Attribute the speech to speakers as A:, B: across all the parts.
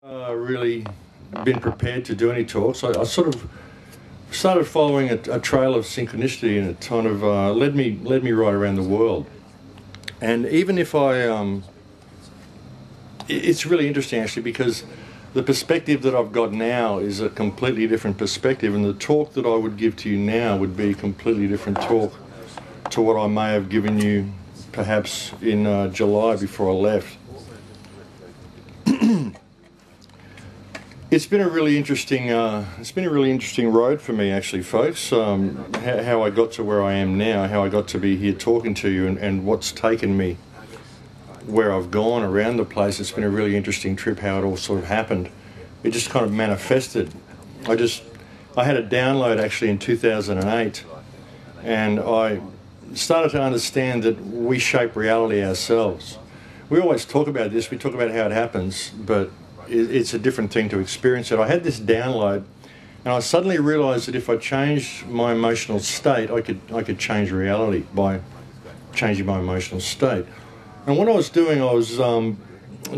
A: Really been prepared to do any talks. I sort of started following a trail of synchronicity, and it kind of led me right around the world. And even if it's really interesting actually, because the perspective that I've got now is a completely different perspective, and the talk that I would give to you now would be a completely different talk to what I may have given you perhaps in July before I left. It's been a really interesting road for me actually, folks. How I got to where I am now, how I got to be here talking to you, and what's taken me where I've gone around the place. It's been a really interesting trip, how it all sort of happened. It just kind of manifested. I had a download actually in 2008, and I started to understand that we shape reality ourselves. We always talk about this, we talk about how it happens, but it's a different thing to experience it. I had this download, and I suddenly realised that if I changed my emotional state, I could change reality by changing my emotional state. And what I was doing, I was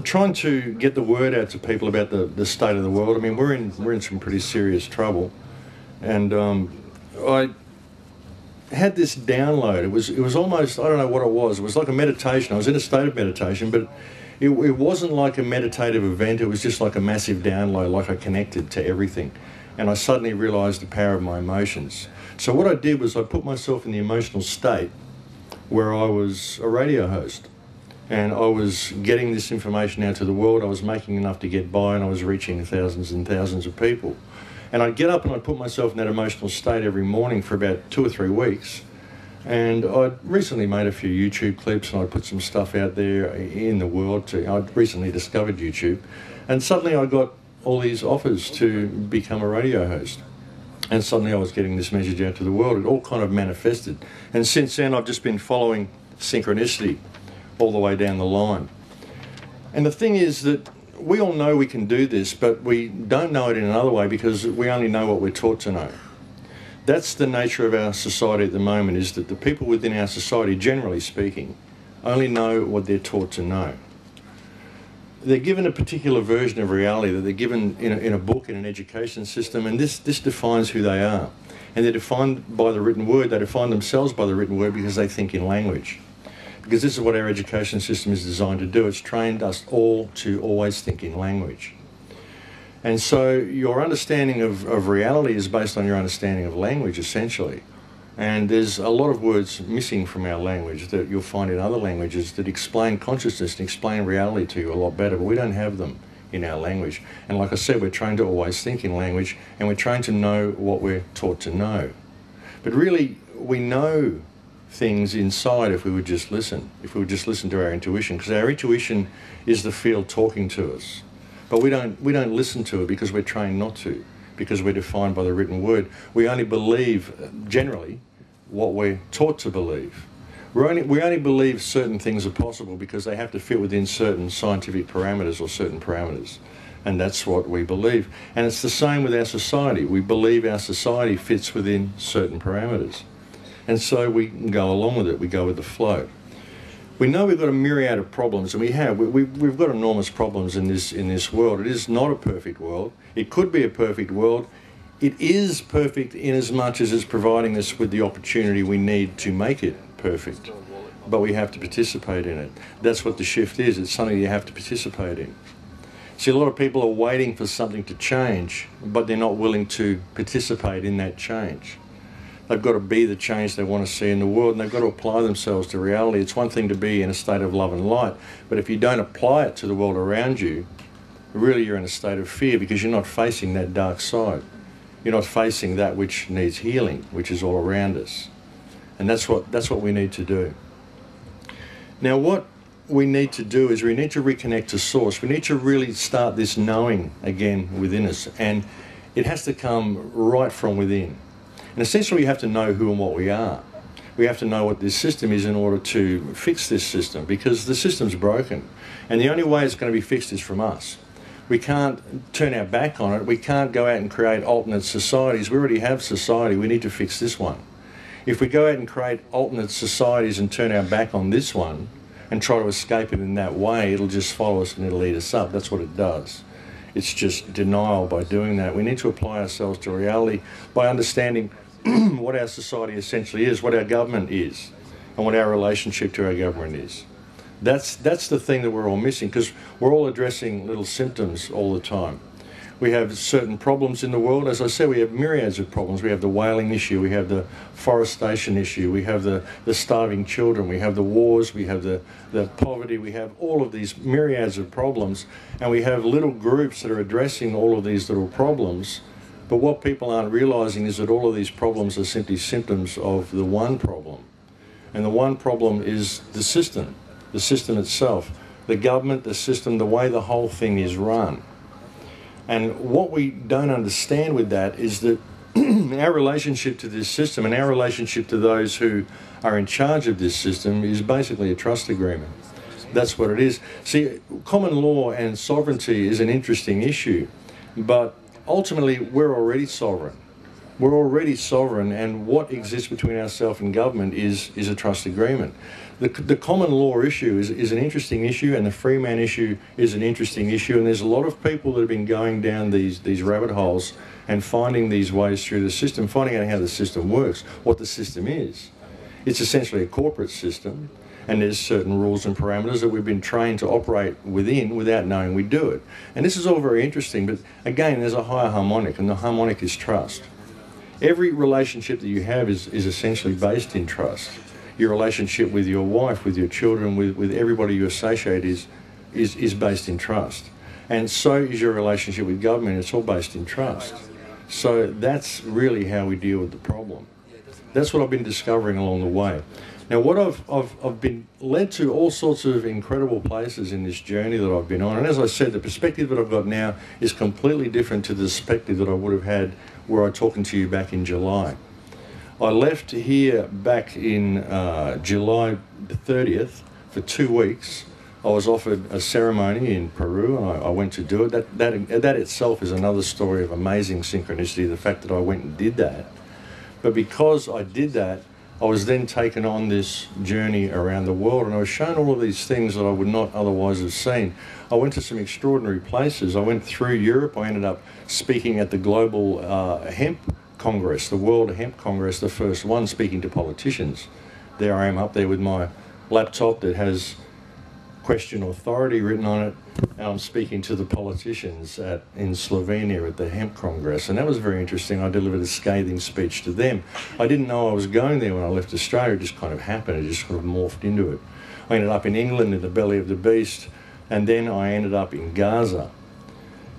A: trying to get the word out to people about the state of the world. I mean, we're in some pretty serious trouble, and I had this download. It was almost, I don't know what it was. It was like a meditation. I was in a state of meditation, but it wasn't like a meditative event. It was just like a massive download, like I connected to everything. And I suddenly realised the power of my emotions. So what I did was I put myself in the emotional state where I was a radio host. And I was getting this information out to the world. I was making enough to get by, and I was reaching thousands and thousands of people. And I'd get up and I'd put myself in that emotional state every morning for about 2 or 3 weeks. And I'd recently made a few YouTube clips, and I'd put some stuff out there in the world. I'd recently discovered YouTube, and suddenly I got all these offers to become a radio host. And suddenly I was getting this message out to the world. It all kind of manifested. And since then I've just been following synchronicity all the way down the line. And the thing is that we all know we can do this, but we don't know it in another way because we only know what we're taught to know. That's the nature of our society at the moment, is that the people within our society, generally speaking, only know what they're taught to know. They're given a particular version of reality that they're given in a book, in an education system, and this defines who they are. And they're defined by the written word. They define themselves by the written word because they think in language. Because this is what our education system is designed to do. It's trained us all to always think in language. And so your understanding of reality is based on your understanding of language, essentially. And there's a lot of words missing from our language that you'll find in other languages that explain consciousness and explain reality to you a lot better, but we don't have them in our language. And like I said, we're trained to always think in language, and we're trained to know what we're taught to know. But really, we know things inside if we would just listen, to our intuition, because our intuition is the field talking to us. But we don't listen to it because we're trained not to, because we're defined by the written word. We only believe, generally, what we're taught to believe. We only believe certain things are possible because they have to fit within certain scientific parameters or certain parameters. And that's what we believe. And it's the same with our society. We believe our society fits within certain parameters. And so we go along with it, we go with the flow. We know we've got a myriad of problems, and we've got enormous problems in this world. It is not a perfect world. It could be a perfect world. It is perfect in as much as it's providing us with the opportunity we need to make it perfect. But we have to participate in it. That's what the shift is. It's something you have to participate in. See, a lot of people are waiting for something to change, but they're not willing to participate in that change. They've got to be the change they want to see in the world, and they've got to apply themselves to reality. It's one thing to be in a state of love and light, but if you don't apply it to the world around you, really you're in a state of fear because you're not facing that dark side. You're not facing that which needs healing, which is all around us. And that's what we need to do. Now, what we need to do is we need to reconnect to Source. We need to really start this knowing again within us, and it has to come right from within. And essentially we have to know who and what we are. We have to know what this system is in order to fix this system, because the system's broken. And the only way it's going to be fixed is from us. We can't turn our back on it. We can't go out and create alternate societies. We already have society. We need to fix this one. If we go out and create alternate societies and turn our back on this one and try to escape it in that way, it'll just follow us and it'll eat us up. That's what it does. It's just denial by doing that. We need to apply ourselves to reality by understanding what our society essentially is, what our government is, and what our relationship to our government is. That's the thing that we're all missing, because we're all addressing little symptoms all the time. We have certain problems in the world. As I said, we have myriads of problems. We have the whaling issue, we have the forestation issue, we have the starving children, we have the wars, we have the poverty, we have all of these myriads of problems, and we have little groups that are addressing all of these little problems. But what people aren't realising is that all of these problems are simply symptoms of the one problem. And the one problem is the system itself, the government, the system, the way the whole thing is run. And what we don't understand with that is that our relationship to this system and our relationship to those who are in charge of this system is basically a trust agreement. That's what it is. See, common law and sovereignty is an interesting issue, but ultimately we're already sovereign. We're already sovereign, and what exists between ourselves and government is a trust agreement. The common law issue is an interesting issue, and the free man issue is an interesting issue, and there's a lot of people that have been going down these rabbit holes and finding these ways through the system, finding out how the system works, what the system is. It's essentially a corporate system, and there's certain rules and parameters that we've been trained to operate within without knowing we do it. And this is all very interesting, but again, there's a higher harmonic, and the harmonic is trust. Every relationship that you have is essentially based in trust. Your relationship with your wife, with your children, with everybody you associate is based in trust. And so is your relationship with government. It's all based in trust. So that's really how we deal with the problem. That's what I've been discovering along the way. Now, what I've been led to all sorts of incredible places in this journey that I've been on. And as I said, the perspective that I've got now is completely different to the perspective that I would have had were I talking to you back in July. I left here back in July the 30th for 2 weeks. I was offered a ceremony in Peru, and I went to do it. That itself is another story of amazing synchronicity, the fact that I went and did that. But because I did that, I was then taken on this journey around the world, and I was shown all of these things that I would not otherwise have seen. I went to some extraordinary places. I went through Europe. I ended up speaking at the Global Hemp Congress, the World Hemp Congress, the first one, speaking to politicians. There I am up there with my laptop that has Question Authority written on it, and I'm speaking to the politicians in Slovenia at the Hemp Congress, and that was very interesting. I delivered a scathing speech to them. I didn't know I was going there when I left Australia. It just kind of happened. It just sort of morphed into it. I ended up in England in the belly of the beast, and then I ended up in Gaza.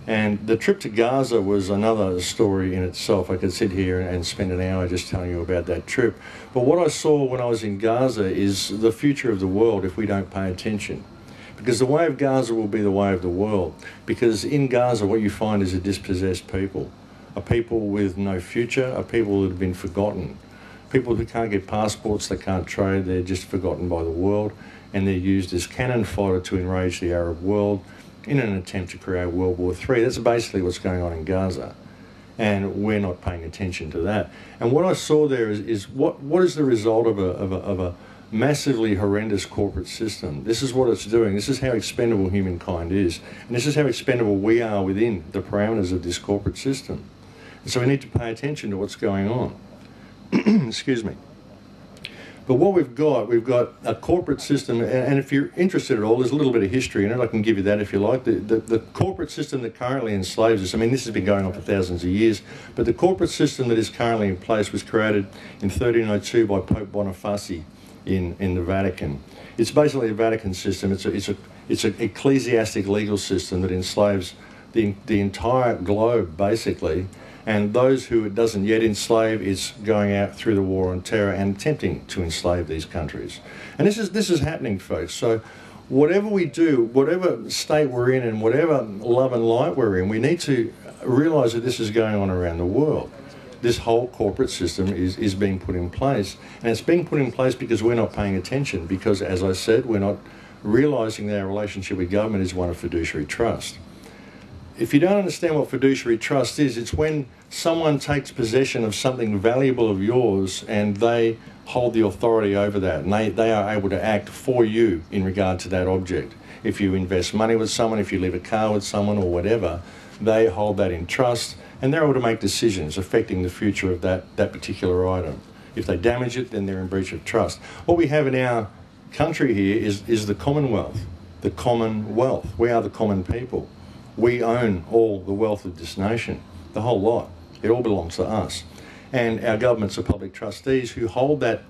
A: And the trip to Gaza was another story in itself. I could sit here and spend an hour just telling you about that trip. But what I saw when I was in Gaza is the future of the world if we don't pay attention. Because the way of Gaza will be the way of the world. Because in Gaza, what you find is a dispossessed people. A people with no future, a people that have been forgotten. People who can't get passports, they can't trade, they're just forgotten by the world. And they're used as cannon fodder to enrage the Arab world in an attempt to create World War III. That's basically what's going on in Gaza. And we're not paying attention to that. And what I saw there is what is the result of a massively horrendous corporate system. This is what it's doing. This is how expendable humankind is. And this is how expendable we are within the parameters of this corporate system. And so we need to pay attention to what's going on. Excuse me. But what we've got a corporate system, and if you're interested at all, there's a little bit of history in it. I can give you that if you like. The corporate system that currently enslaves us, I mean, this has been going on for thousands of years, but the corporate system that is currently in place was created in 1302 by Pope Boniface in the Vatican. It's basically a Vatican system. It's an ecclesiastic legal system that enslaves the entire globe, basically, and those who it doesn't yet enslave is going out through the war on terror and attempting to enslave these countries. And this is happening, folks. So whatever we do, whatever state we're in and whatever love and light we're in, we need to realise that this is going on around the world. This whole corporate system is being put in place. And it's being put in place because we're not paying attention, because, as I said, we're not realising that our relationship with government is one of fiduciary trust. If you don't understand what fiduciary trust is, it's when someone takes possession of something valuable of yours and they hold the authority over that, and they are able to act for you in regard to that object. If you invest money with someone, if you leave a car with someone or whatever, They hold that in trust, and they're able to make decisions affecting the future of that particular item. If they damage it, then they're in breach of trust. What we have in our country here is the Commonwealth. The Commonwealth. We are the common people. We own all the wealth of this nation, the whole lot. It all belongs to us. And our governments are public trustees who hold that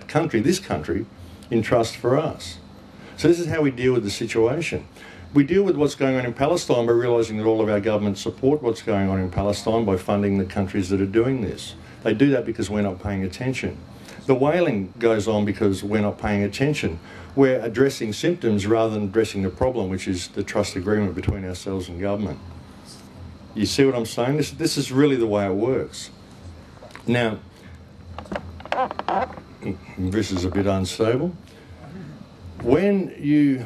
A: country, this country, in trust for us. So this is how we deal with the situation. We deal with what's going on in Palestine by realising that all of our governments support what's going on in Palestine by funding the countries that are doing this. They do that because we're not paying attention. The whaling goes on because we're not paying attention. We're addressing symptoms rather than addressing the problem, which is the trust agreement between ourselves and government. You see what I'm saying? This is really the way it works. Now, this is a bit unstable. When you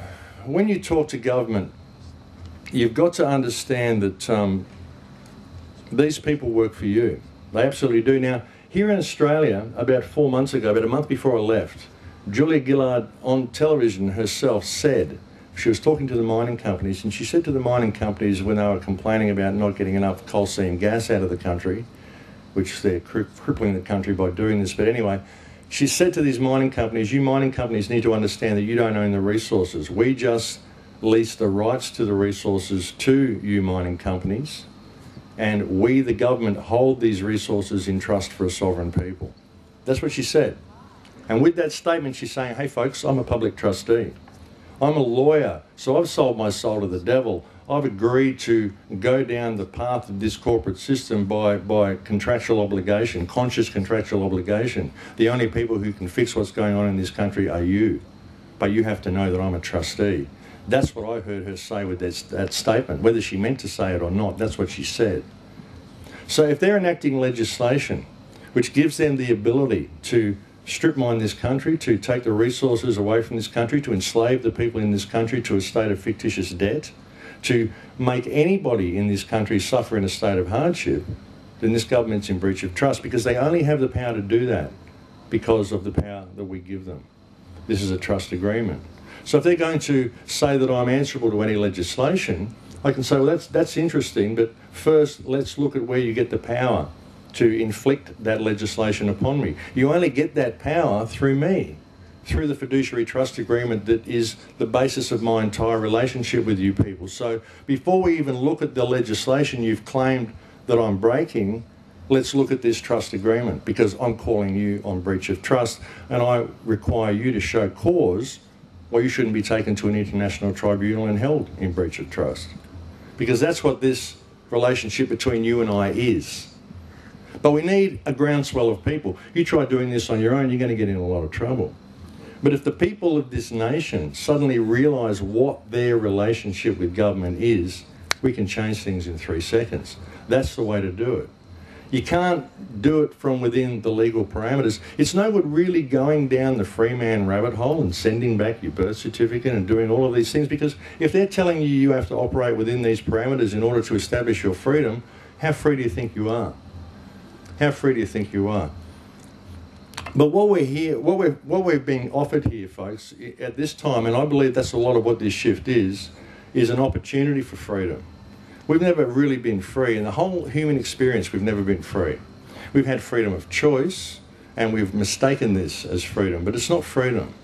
A: talk to government, you've got to understand that these people work for you. They absolutely do. Now, here in Australia, about 4 months ago, about a month before I left, Julia Gillard on television herself said, she was talking to the mining companies, and she said to the mining companies when they were complaining about not getting enough coal seam gas out of the country, which they're crippling the country by doing this, but anyway, she said to these mining companies, you mining companies need to understand that you don't own the resources. We just lease the rights to the resources to you mining companies, and we, the government, hold these resources in trust for a sovereign people. That's what she said. And with that statement, she's saying, hey folks, I'm a public trustee. I'm a lawyer, so I've sold my soul to the devil. I've agreed to go down the path of this corporate system by contractual obligation, conscious contractual obligation. The only people who can fix what's going on in this country are you. But you have to know that I'm a trustee. That's what I heard her say with that statement. Whether she meant to say it or not, that's what she said. So if they're enacting legislation which gives them the ability to strip mine this country, to take the resources away from this country, to enslave the people in this country to a state of fictitious debt, to make anybody in this country suffer in a state of hardship, then this government's in breach of trust, because they only have the power to do that because of the power that we give them. This is a trust agreement. So if they're going to say that I'm answerable to any legislation, I can say, well, that's interesting, but first let's look at where you get the power to inflict that legislation upon me. You only get that power through me, through the fiduciary trust agreement that is the basis of my entire relationship with you people. So before we even look at the legislation you've claimed that I'm breaking, let's look at this trust agreement, because I'm calling you on breach of trust, and I require you to show cause why you shouldn't be taken to an international tribunal and held in breach of trust. Because that's what this relationship between you and I is. But we need a groundswell of people. You try doing this on your own, you're going to get in a lot of trouble. But if the people of this nation suddenly realise what their relationship with government is, we can change things in 3 seconds. That's the way to do it. You can't do it from within the legal parameters. It's no good really going down the free man rabbit hole and sending back your birth certificate and doing all of these things, because if they're telling you you have to operate within these parameters in order to establish your freedom, how free do you think you are? How free do you think you are? But what we're being offered here, folks, at this time, and I believe that's a lot of what this shift is an opportunity for freedom. We've never really been free. In the whole human experience, we've never been free. We've had freedom of choice, and we've mistaken this as freedom, but it's not freedom.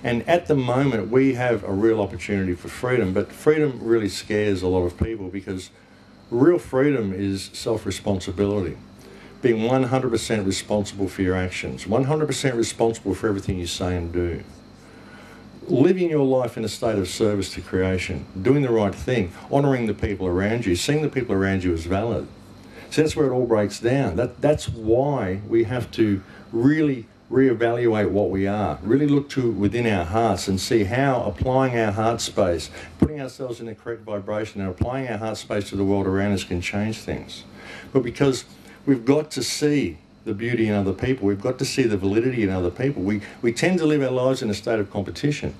A: And at the moment, we have a real opportunity for freedom, but freedom really scares a lot of people, because real freedom is self-responsibility. Being 100% responsible for your actions, 100% responsible for everything you say and do. Living your life in a state of service to creation, doing the right thing, honouring the people around you, seeing the people around you as valid. So that's where it all breaks down. That's why we have to really reevaluate what we are, really look to within our hearts and see how applying our heart space, putting ourselves in the correct vibration and applying our heart space to the world around us can change things. But because we've got to see the beauty in other people, we've got to see the validity in other people. We tend to live our lives in a state of competition.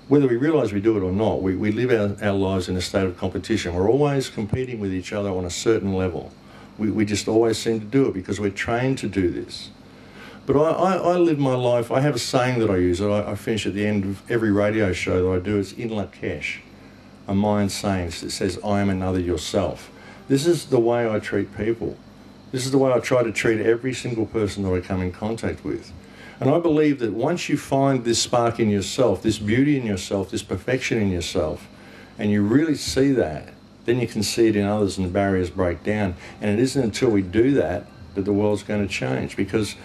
A: Whether we realise we do it or not, we live our lives in a state of competition. We're always competing with each other on a certain level. We just always seem to do it because we're trained to do this. But I live my life, I have a saying that I use, that I finish at the end of every radio show that I do. It's in Lakesh, a Mayan saying that says, I am another yourself. This is the way I treat people. This is the way I try to treat every single person that I come in contact with. And I believe that once you find this spark in yourself, this beauty in yourself, this perfection in yourself, and you really see that, then you can see it in others and the barriers break down. And it isn't until we do that that the world's going to change, because